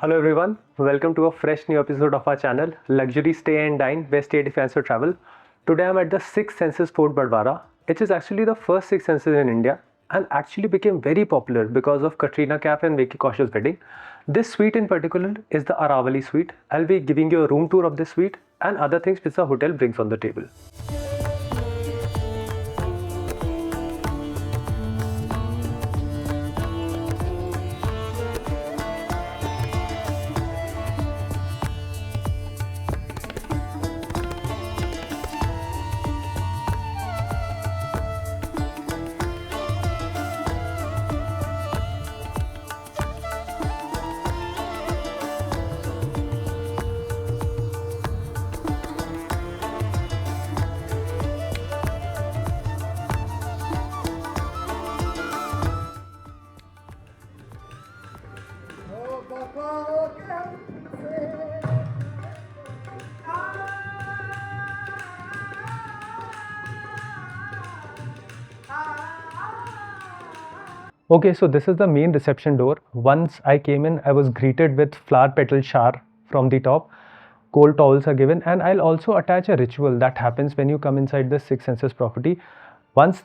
Hello everyone, welcome to a fresh new episode of our channel, Luxury Stay and Dine, where stay defines for travel. Today I'm at the Six Senses Fort Barwara. It is actually the first Six Senses in India and actually became very popular because of Katrina Kaif and Vicky Kaush's wedding. This suite in particular is the Aravali suite. I'll be giving you a room tour of this suite and other things which the hotel brings on the table. Okay, so this is the main reception door. Once I came in, I was greeted with flower petal shower from the top. Cold towels are given, and I'll also attach a ritual that happens when you come inside the Six Senses property. Once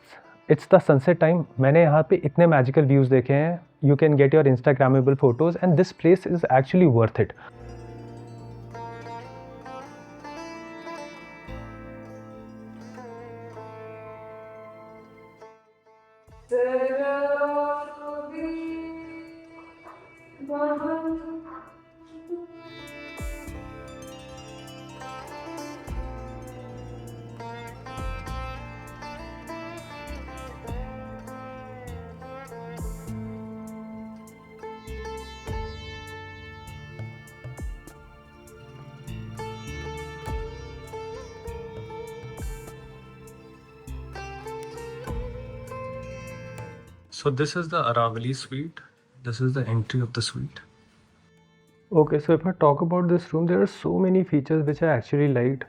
it's the sunset time, मैंने यहाँ पे इतने magical views देखे हैं. You can get your Instagrammable photos, and this place is actually worth it. So this is the Aravali suite. This is the entry of the suite. Okay, so if I talk about this room, there are so many features which I actually liked.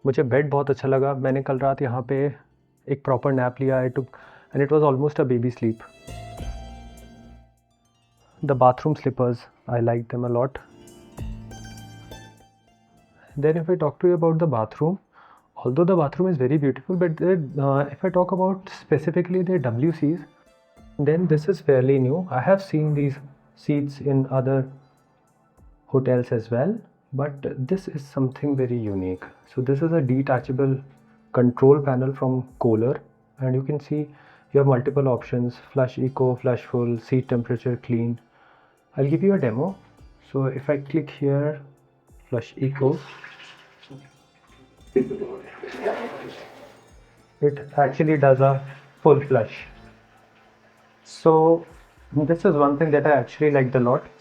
मुझे bed बहुत अच्छा लगा. मैंने कल रात यहाँ पे एक प्रॉपर नैप लिया. I took and it was almost a baby sleep. The bathroom slippers, I like them a lot. Then if I talk to you about the bathroom, although the bathroom is very beautiful, but if I talk about specifically the WCs, then this is fairly new. I have seen these seats in other hotels as well, but this is something very unique. So this is a detachable control panel from Kohler, and you can see you have multiple options: flush eco, flush full, seat temperature, clean. I'll give you a demo. So if I click here, flush eco, it actually does a full flush. So this is one thing that I actually liked a lot.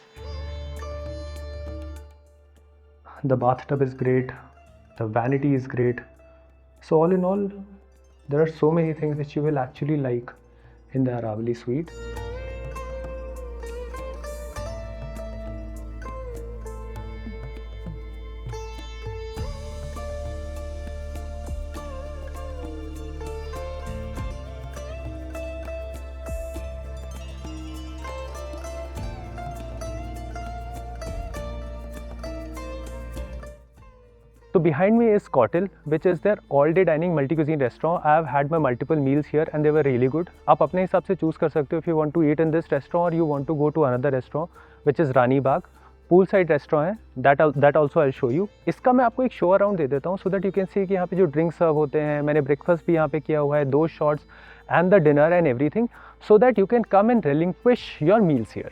The bathtub is great, the vanity is great. So all in all, there are so many things which you will actually like in the Aravali suite. So behind me is Cotil, which is their all-day dining multi-cuisine restaurant. I have had my multiple meals here and they were really good. आप अपने हिसाब से choose कर सकते हो if you want to eat in this restaurant or you want to go to another restaurant, which is Rani Bagh. Pool side restaurant है, that also I'll show you. इसका मैं आपको एक show around दे देता हूँ so that you can see कि यहाँ पे जो drinks serve होते हैं, मैंने breakfast भी यहाँ पे किया हुआ है, those shots and the dinner and everything, so that you can come and relinquish your meals here.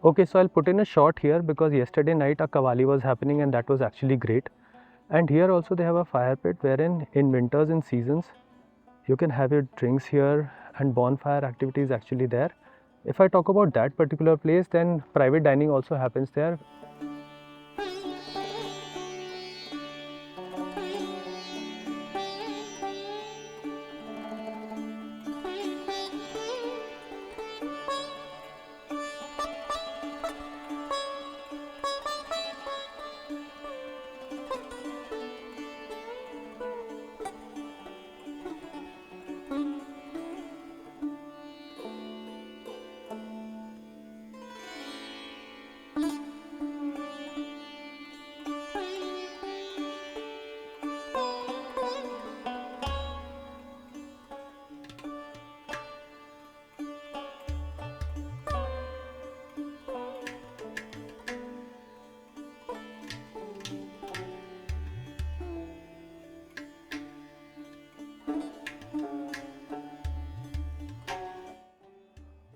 Okay, so I'll put in a shot here because yesterday night a Qawwali was happening and that was actually great. And here also they have a fire pit wherein in winters in seasons you can have your drinks here and bonfire activity is actually there. If I talk about that particular place, then private dining also happens there.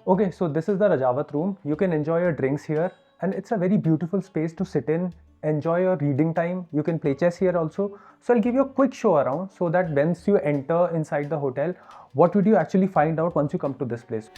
Okay, so this is the Rajawat room. You can enjoy your drinks here and it's a very beautiful space to sit in, enjoy your reading time. You can play chess here also. So I'll give you a quick show around so that once you enter inside the hotel, what would you actually find out once you come to this place?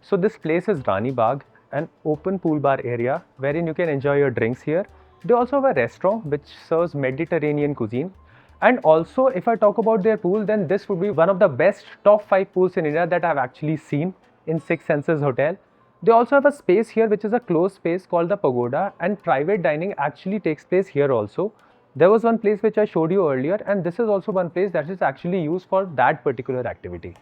So this place is Rani Bagh, an open pool bar area wherein you can enjoy your drinks here. They also have a restaurant which serves Mediterranean cuisine. And also if I talk about their pool, then this would be one of the best top 5 pools in India that I've actually seen in Six Senses Hotel. They also have a space here which is a closed space called the Pagoda, and private dining actually takes place here also. There was one place which I showed you earlier, and this is also one place that is actually used for that particular activity.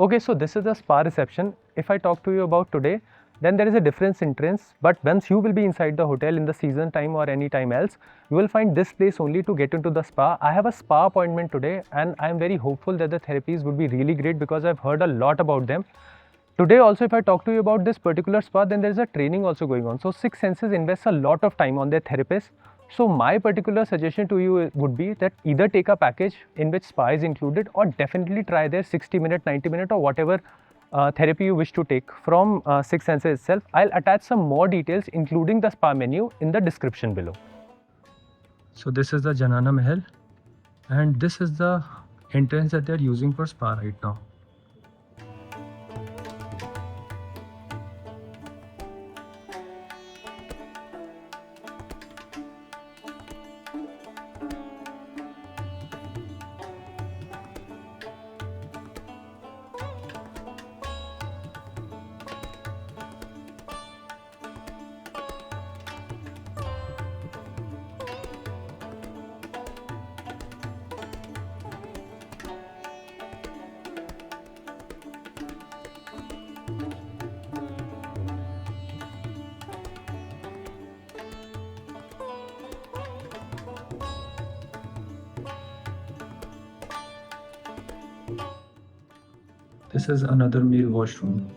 Okay, so this is the spa reception. If I talk to you about today, then there is a difference entrance, but once you will be inside the hotel in the season time or any time else, you will find this place only to get into the spa. I have a spa appointment today and I am very hopeful that the therapies would be really great because I've heard a lot about them. Today also if I talk to you about this particular spa, then there is a training also going on. So Six Senses invests a lot of time on their therapists. So my particular suggestion to you would be that either take a package in which spa is included or definitely try their 60-minute, 90-minute or whatever therapy you wish to take from Six Senses itself. I'll attach some more details including the spa menu in the description below. So this is the Janana Mahal and this is the entrance that they're using for spa right now. This is another male washroom.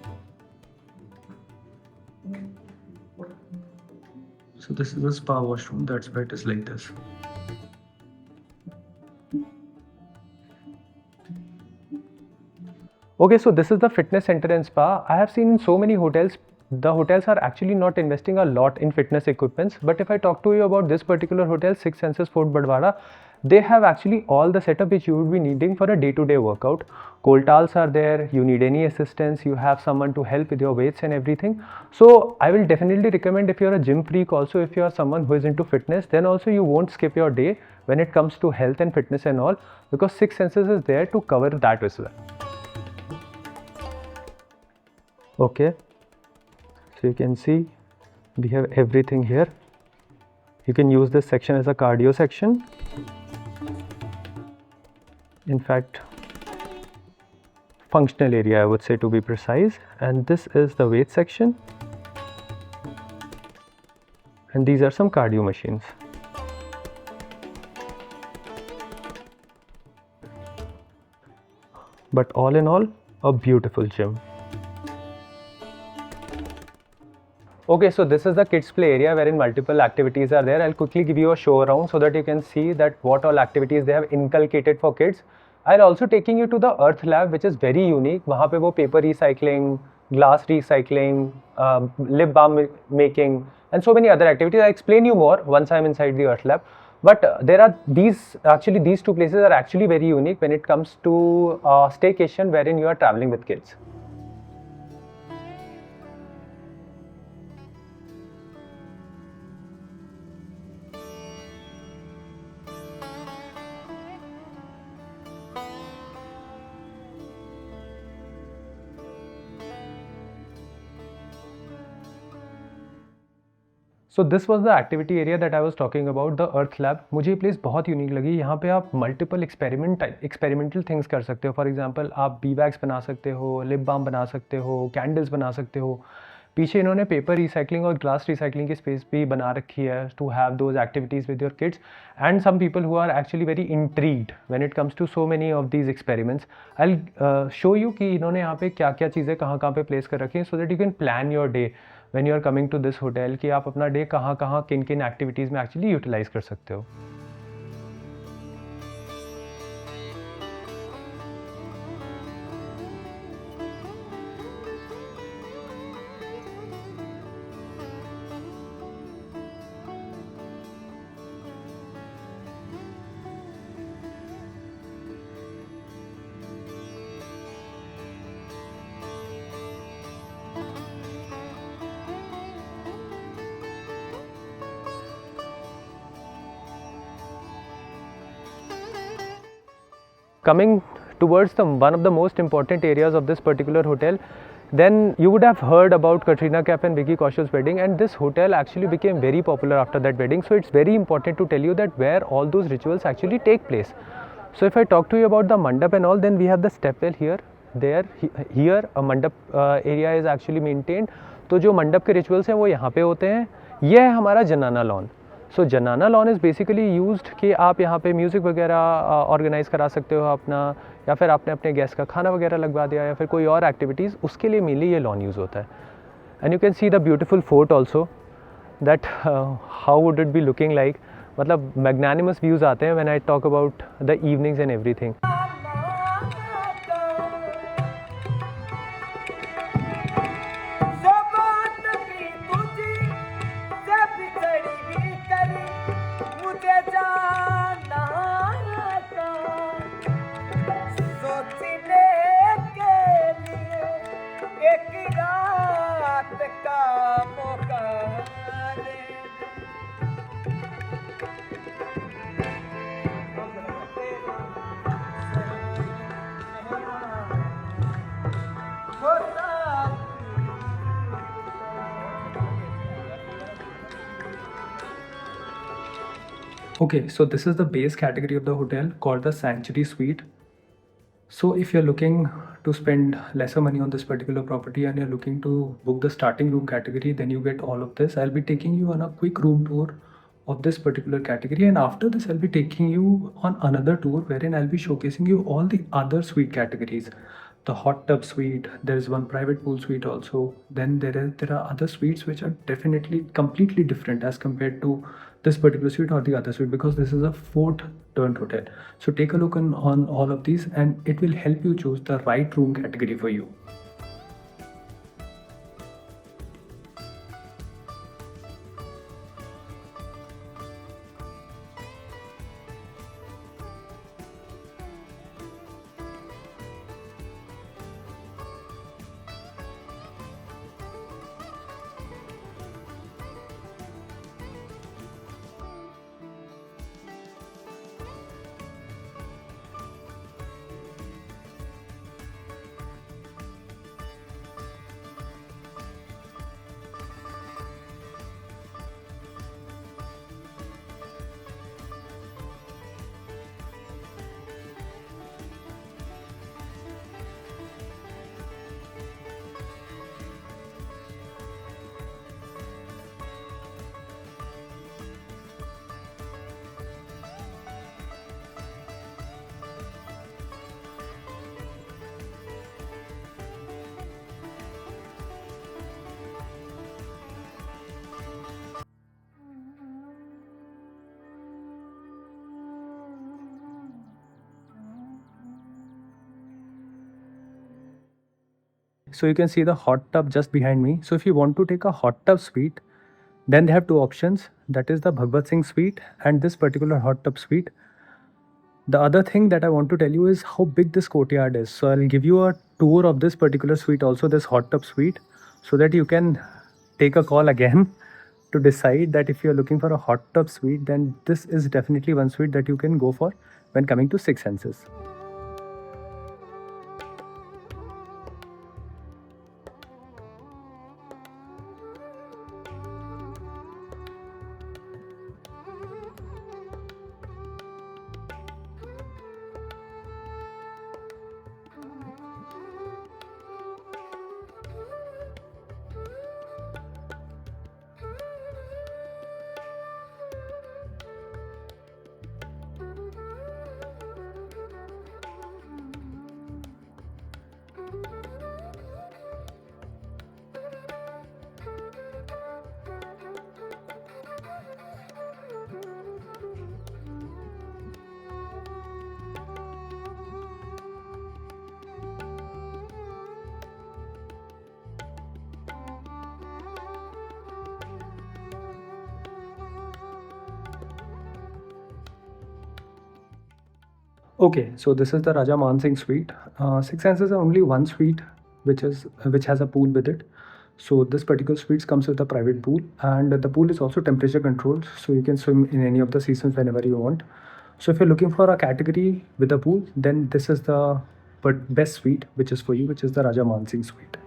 So this is a spa washroom, that's why it is like this. Okay, so this is the fitness center and spa. I have seen in so many hotels the hotels are actually not investing a lot in fitness equipments. But if I talk to you about this particular hotel, Six Senses Fort Barwara, they have actually all the setup which you would be needing for a day-to-day workout. Cold towels are there. You need any assistance, you have someone to help with your weights and everything. So I will definitely recommend, if you're a gym freak, also if you are someone who is into fitness, then also you won't skip your day when it comes to health and fitness and all, because Six Senses is there to cover that as well. Okay, so you can see we have everything here. You can use this section as a cardio section. In fact, functional area, I would say, to be precise. And this is the weight section. And these are some cardio machines. But all in all, a beautiful gym. Okay, so this is the kids play area wherein multiple activities are there. I'll quickly give you a show around so that you can see that what all activities they have inculcated for kids. I'll also taking you to the Earth Lab, which is very unique. वहाँ पे वो paper recycling, glass recycling, lip balm making, and so many other activities. I'll explain you more once I'm inside the Earth Lab. But there are these two places are actually very unique when it comes to staycation wherein you are traveling with kids. So this was the activity area that I was talking about, the earth lab. मुझे ये place बहुत unique लगी. यहाँ पे आप multiple experimental things कर सकते हो. फॉर एग्जांपल आप बी बैग्स बना सकते हो, लिप बाम बना सकते हो, कैंडल्स बना सकते हो. पीछे इन्होंने पेपर रिसाइकलिंग और ग्लास रिसाइकलिंग की स्पेस भी बना रखी है to have those activities with your kids. And some people who are actually very intrigued when it comes to so many of these experiments. I show you कि इन्होंने यहाँ पे क्या क्या चीज़ें कहाँ कहाँ पे प्लेस कर रखी हैं, so that you can plan your day when you are coming to this hotel, कि आप अपना डे कहाँ कहाँ किन किन एक्टिविटीज़ में एक्चुअली यूटिलाइज कर सकते हो. Coming towards one of the most important areas of this particular hotel, then you would have heard about Katrina Kaif and Vicky Kaushal's wedding, and this hotel actually became very popular after that wedding. So it's very important to tell you that where all those rituals actually take place. So if I talk to you about the mandap and all, then we have the stepwell here. Here a mandap area is actually maintained. तो जो मंडप के rituals हैं वो यहाँ पे होते हैं. ये है हमारा जनाना लॉन. सो जनाना लॉन इज़ बेसिकली यूज्ड कि आप यहाँ पे म्यूज़िक वगैरह ऑर्गेनाइज़ करा सकते हो अपना, या फिर आपने अपने गेस्ट का खाना वगैरह लगवा दिया, या फिर कोई और एक्टिविटीज़, उसके लिए मेनली ये लॉन यूज़ होता है. And you can see the beautiful fort also, that how would it be looking like. मतलब मैग्नानिमस व्यूज़ आते हैं when I talk about the evenings and everything. Okay, so this is the base category of the hotel called the Sanctuary Suite. So if you're looking to spend lesser money on this particular property and you're looking to book the starting room category, then you get all of this. I'll be taking you on a quick room tour of this particular category, and after this I'll be taking you on another tour wherein I'll be showcasing you all the other suite categories. The hot tub suite, there is one private pool suite also. Then there are other suites which are definitely completely different as compared to this particular suite or the other suite, because this is a fort turned hotel. So take a look on all of these and it will help you choose the right room category for you. So you can see the hot tub just behind me. So if you want to take a hot tub suite, then they have two options. That is the Bhagwat Singh suite and this particular hot tub suite. The other thing that I want to tell you is how big this courtyard is. So I'll give you a tour of this particular suite, also this hot tub suite, so that you can take a call again to decide that if you're looking for a hot tub suite, then this is definitely one suite that you can go for when coming to Six Senses. Okay, so this is the Raja Man Singh suite. Six Senses are only one suite which has a pool with it. So this particular suite comes with a private pool, and the pool is also temperature controlled, so you can swim in any of the seasons whenever you want. So if you're looking for a category with a pool, then this is the best suite which is for you, which is the Raja Man Singh suite.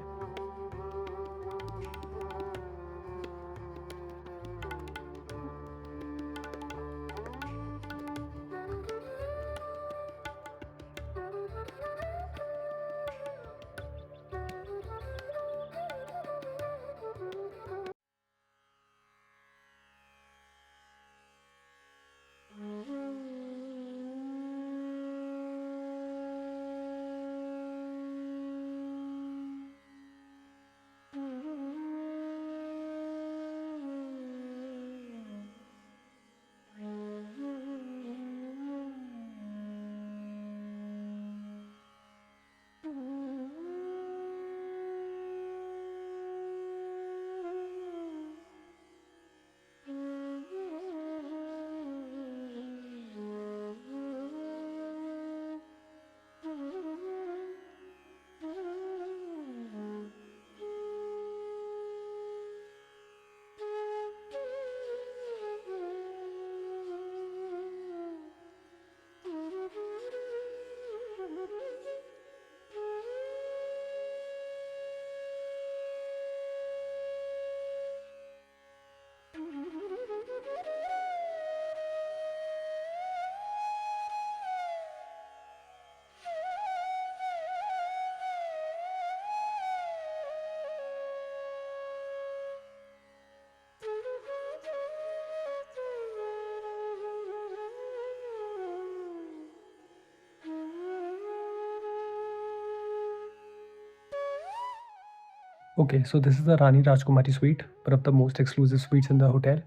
Okay, so this is the Rani Rajkumari suite, one of the most exclusive suites in the hotel.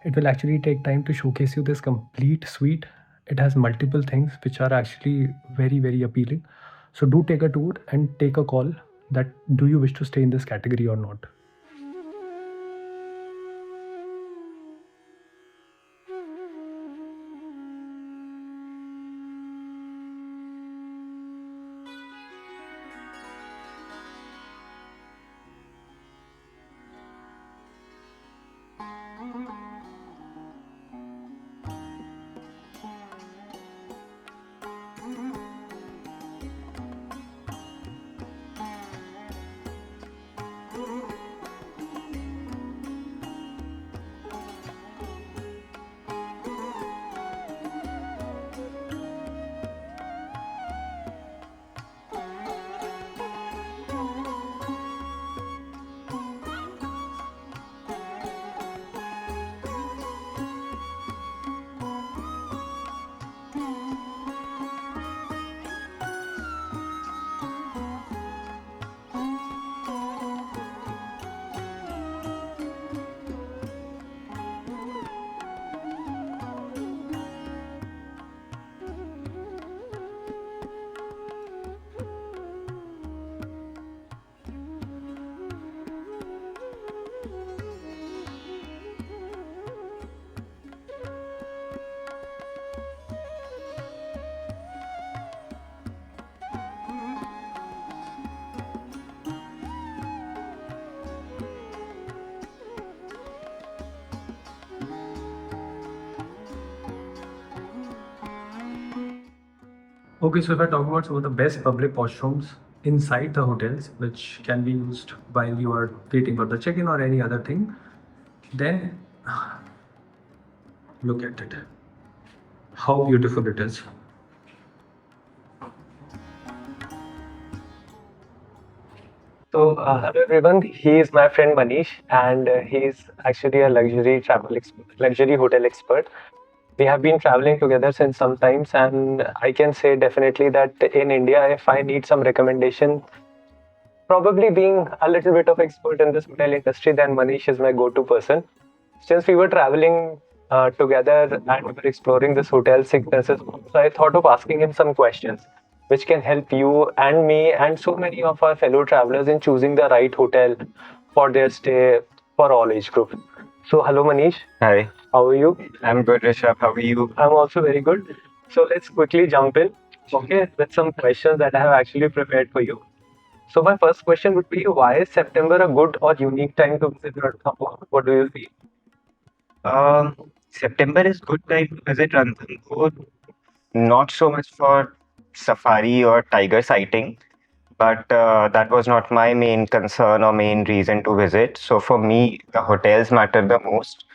It will actually take time to showcase you this complete suite. It has multiple things which are actually very, very appealing. So do take a tour and take a call that do you wish to stay in this category or not. Okay, so if I talk about some of the best public washrooms inside the hotels, which can be used while you are waiting for the check-in or any other thing, then look at it. How beautiful it is. So, hello everyone. He is my friend Manish, and he's actually a luxury hotel expert. We have been traveling together since some times, and I can say definitely that in India, if I need some recommendation, probably being a little bit of expert in this hotel industry, then Manish is my go-to person. Since we were traveling together and we were exploring this hotel sicknesses, so I thought of asking him some questions which can help you and me and so many of our fellow travelers in choosing the right hotel for their stay for all age groups. So, hello Manish, Hi, how are you? I'm good, Rishabh. How are you? I'm also very good. So, let's quickly jump in, okay, with some questions that I have actually prepared for you. So, my first question would be, why is September a good or unique time to visit Ranthambore? What do you feel? September is good time to visit Ranthambore. Not so much for safari or tiger sighting, but that was not my main concern or main reason to visit. So for me, the hotels matter the most.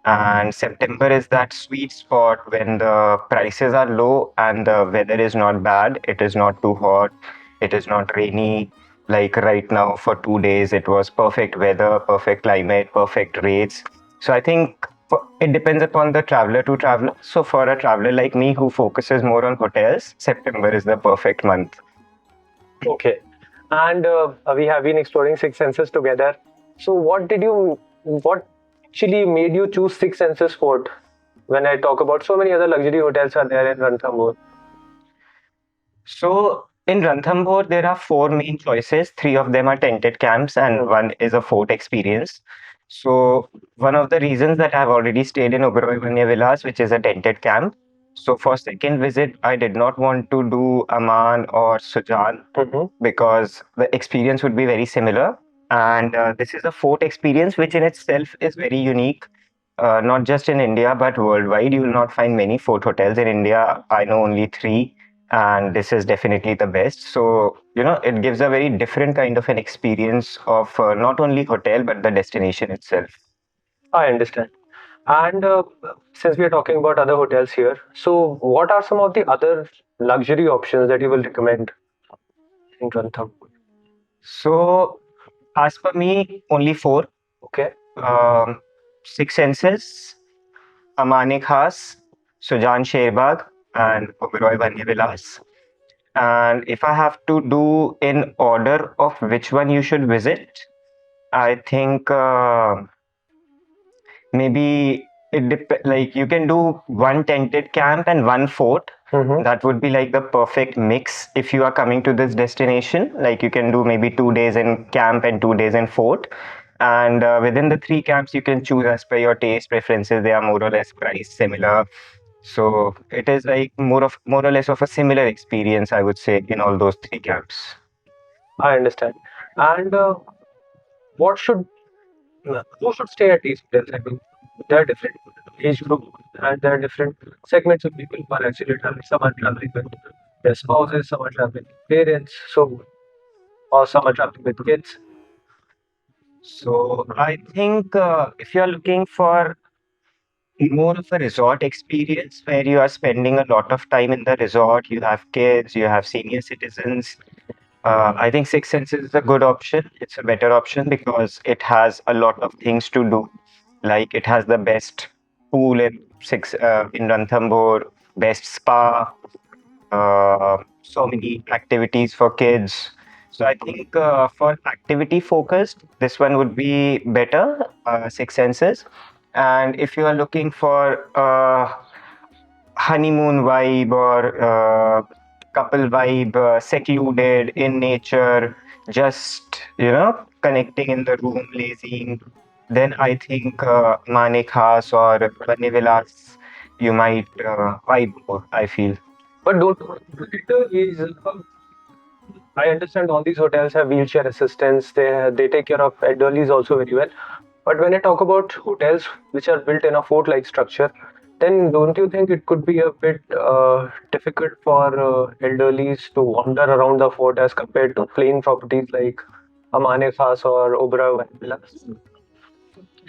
And September is that sweet spot when the prices are low and the weather is not bad. It is not too hot. It is not rainy. Like right now, for 2 days, it was perfect weather, perfect climate, perfect rates. So I think it depends upon the traveler to traveler. So for a traveler like me who focuses more on hotels, September is the perfect month. Okay. And we have been exploring Six Senses together. So, what actually made you choose Six Senses Fort? When I talk about so many other luxury hotels are there in Ranthambore. So in Ranthambore, there are four main choices. Three of them are tented camps, and one is a fort experience. So one of the reasons that I've already stayed in Oberoi Vanya Villas, which is a tented camp. So for second visit, I did not want to do Aman or Sujan because the experience would be very similar. And this is a fort experience, which in itself is very unique. Not just in India, but worldwide. You will not find many fort hotels in India. I know only three, and this is definitely the best. So, it gives a very different kind of an experience of not only hotel, but the destination itself. I understand. And since we are talking about other hotels here, so what are some of the other luxury options that you will recommend in Ranthambore? So, as per me, only four. Okay. Um, Six Senses, Amane Khas, Sujan Sherbag, and Oberoi Vanya Vilas. And if I have to do in order of which one you should visit, I think maybe like you can do one tented camp and one fort. That would be like the perfect mix if you are coming to this destination. Like you can do maybe 2 days in camp and 2 days in fort. And within the three camps, you can choose as per your taste preferences. They are more or less priced similar. So it is like more or less of a similar experience, I would say, in all those three camps. I understand. And what should who should stay at these hotels? I mean, there are different age groups and there are different segments of people who are actually traveling. Some are traveling with their spouses, some are traveling with parents, so or some are traveling with kids. So I think if you are looking for more of a resort experience where you are spending a lot of time in the resort, you have kids, you have senior citizens. I think Six Senses is a good option. It's a better option because it has a lot of things to do. Like it has the best pool in Ranthambore, best spa, so many activities for kids. So I think for activity focused, this one would be better, Six Senses. And if you are looking for honeymoon vibe or couple vibe, secluded in nature, just connecting in the room, lazing, then I think Manik Khas or Vanivilas, you might vibe more, I feel. But don't forget is I understand all these hotels have wheelchair assistance. They take care of elderlies also very well. But when I talk about hotels which are built in a fort-like structure, then don't you think it could be a bit difficult for elderlies to wander around the fort as compared to plain properties like Amane Khas or Oberoi Villas?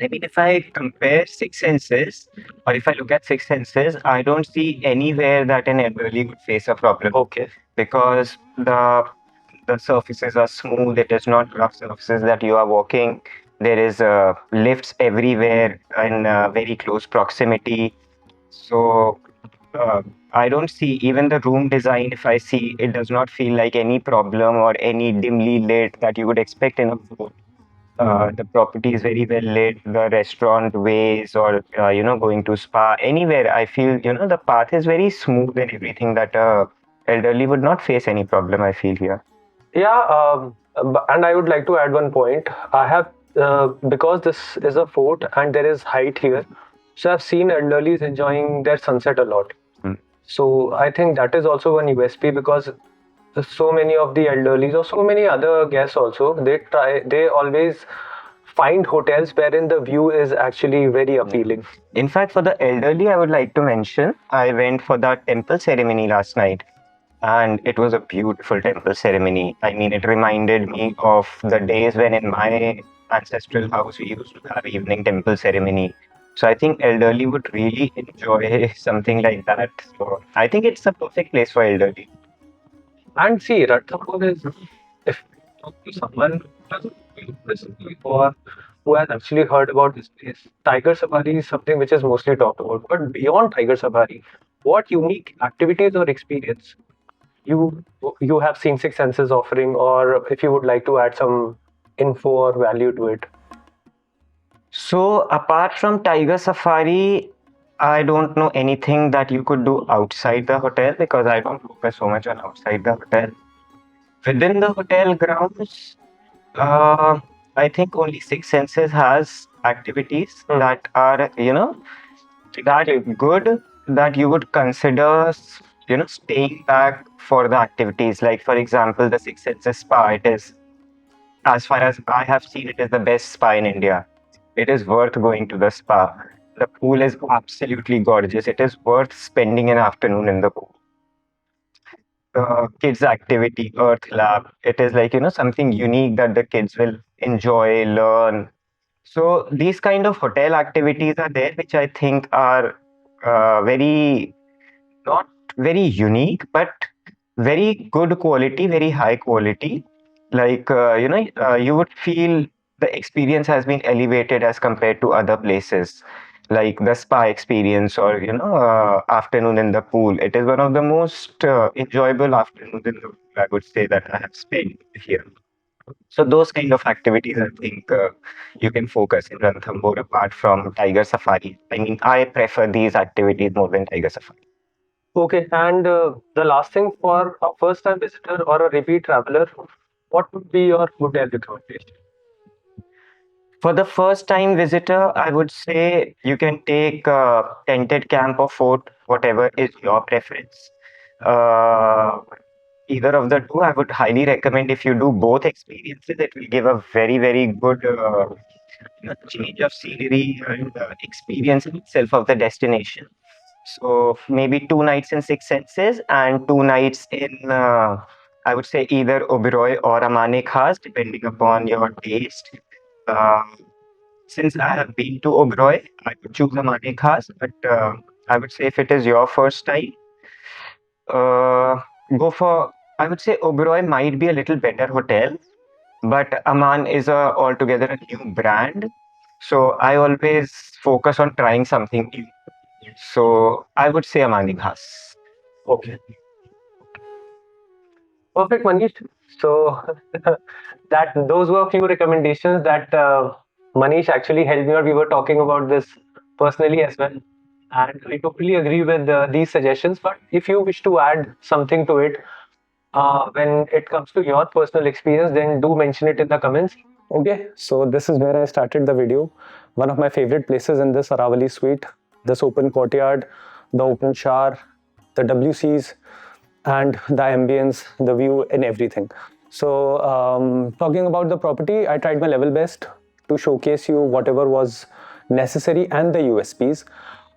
I mean, if I compare Six Senses, or if I look at Six Senses, I don't see anywhere that an elderly would face a problem Okay. because the surfaces are smooth. It is not rough surfaces that you are walking. There is lifts everywhere in very close proximity. So uh, I don't see even the room design. If I see, it does not feel like any problem or any dimly lit that you would expect in a boat. The property is very well lit. The restaurant ways, or going to spa anywhere. I feel the path is very smooth and everything that elderly would not face any problem. I feel here. Yeah, and I would like to add one point. I have, because this is a fort and there is height here, so I've seen elderlies enjoying their sunset a lot. Mm. So I think that is also one USP because so many of the elderlies or so many other guests also they always find hotels wherein the view is actually very appealing. In fact, for the elderly, I would like to mention I went for the temple ceremony last night, and it was a beautiful temple ceremony. I mean, it reminded me of the days when in my ancestral house we used to have evening temple ceremony. So I think elderly would really enjoy something like that. So I think it's a perfect place for elderly. And see, Ranthambore is, if you talk to someone who doesn't know recently or who has actually heard about this place, Tiger Safari is something which is mostly talked about. But beyond Tiger Safari, what unique activities or experience you you have seen Six Senses offering, or if you would like to add some info or value to it? So apart from Tiger Safari, I don't know anything that you could do outside the hotel because I don't focus so much on outside the hotel. Within the hotel grounds, uh, I think only Six Senses has activities that are, that good that you would consider, staying back for the activities. Like, for example, the Six Senses Spa. It is, as far as I have seen, it is the best spa in India. It is worth going to the spa. The pool is absolutely gorgeous. It is worth spending an afternoon in the pool. Kids activity, Earth Lab. It is like, something unique that the kids will enjoy, learn. So these kind of hotel activities are there, which I think are very not very unique, but very good quality, very high quality. Like you would feel the experience has been elevated as compared to other places, like the spa experience or afternoon in the pool. It is one of the most enjoyable afternoons in the pool, I would say, that I have spent here. So those kind of activities, I think you can focus in Ranthambore apart from Tiger Safari. I mean, I prefer these activities more than Tiger Safari. Okay, and the last thing for a first time visitor or a repeat traveler, what would be your hotel recommendation? For the first time visitor, I would say you can take tented camp or fort, whatever is your preference. Uh, Either of the two, I would highly recommend. If you do both experiences, it will give a very, very good change of scenery and experience in itself of the destination. So maybe 2 nights in Six Senses and 2 nights in, I would say, either Oberoi or Amane Khas, depending upon your taste. Uh, since I have been to Oberoi, I would choose Amane Khas, but I would say if it is your first time, uh, go for, I would say Oberoi might be a little better hotel, but Aman is a altogether a new brand. So I always focus on trying something new. So I would say Amani Ghas. Okay. Perfect, Manish. So that those were a few recommendations that Manish actually helped me out. We were talking about this personally as well, and I totally agree with these suggestions. But if you wish to add something to it when it comes to your personal experience, then do mention it in the comments. Okay, so this is where I started the video. One of my favorite places in this Aravali suite, this open courtyard, the open shower, the WCs, and the ambience, the view, and everything. So, talking about the property, I tried my level best to showcase you whatever was necessary and the USPs.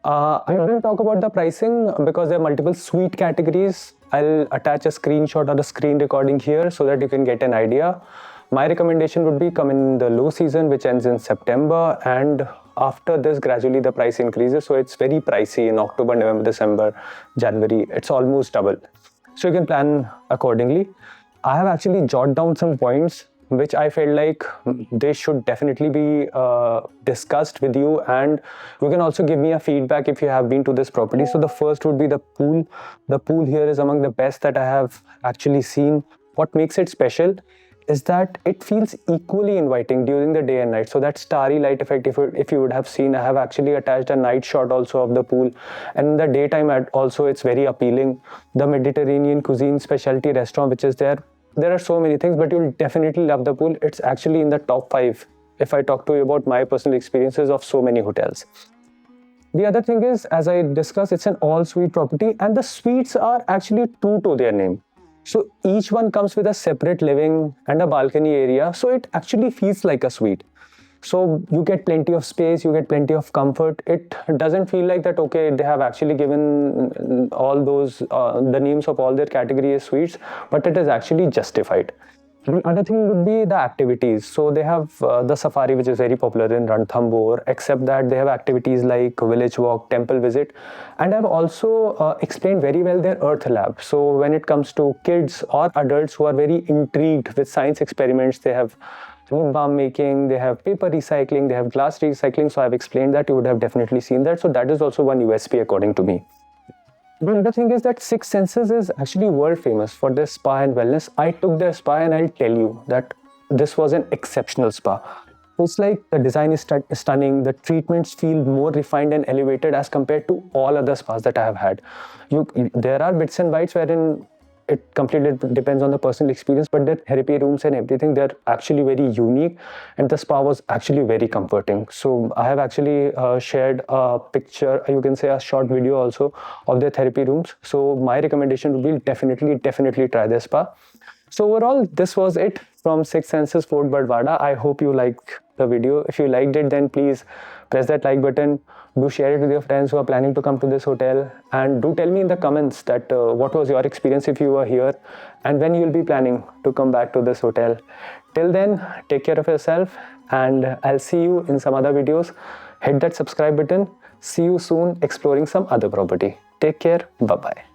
I'm going to talk about the pricing because there are multiple suite categories. I'll attach a screenshot or a screen recording here so that you can get an idea. My recommendation would be come in the low season, which ends in September, and after this gradually the price increases. So it's very pricey in October, November, December, January. It's almost double. So you can plan accordingly. I have actually jotted down some points which I felt like they should definitely be discussed with you, and you can also give me a feedback if you have been to this property. So the first would be the pool. The pool here is among the best that I have actually seen. What makes it special is that it feels equally inviting during the day and night. So that starry light effect, if you would have seen, I have actually attached a night shot also of the pool, and in the daytime also it's very appealing. The Mediterranean cuisine specialty restaurant which is there are so many things, but you'll definitely love the pool. It's actually in the top 5 if I talk to you about my personal experiences of so many hotels. The other thing is, as I discussed, it's an all-suite property, and the suites are actually true to their name. So each one comes with a separate living and a balcony area, so it actually feels like a suite. So you get plenty of space, you get plenty of comfort. It doesn't feel like that, okay, they have actually given all those, the names of all their category as suites, but it is actually justified. Another thing would be the activities. So they have the safari, which is very popular in Ranthambore, except that they have activities like village walk, temple visit, and I've also explained very well their earth lab. So when it comes to kids or adults who are very intrigued with science experiments, they have balm making, they have paper recycling, they have glass recycling. So I've explained that. You would have definitely seen that. So that is also one USP according to me. The other thing is that Six Senses is actually world famous for their spa and wellness. I took their spa and I'll tell you that this was an exceptional spa. It's like the design is stunning, the treatments feel more refined and elevated as compared to all other spas that I have had. There are bits and bytes wherein it completely depends on the personal experience, but the therapy rooms and everything, they're actually very unique, and the spa was actually very comforting. So I have actually shared a picture, you can say a short video also of their therapy rooms. So my recommendation would be definitely try their spa. So overall, this was it from Six Senses Fort Barwara. I hope you liked the video. If you liked it, then please press that like button. Do share it with your friends who are planning to come to this hotel, and do tell me in the comments that what was your experience if you were here, and when you'll be planning to come back to this hotel. Till then, take care of yourself, and I'll see you in some other videos. Hit that subscribe button. See you soon exploring some other property. Take care. Bye-bye.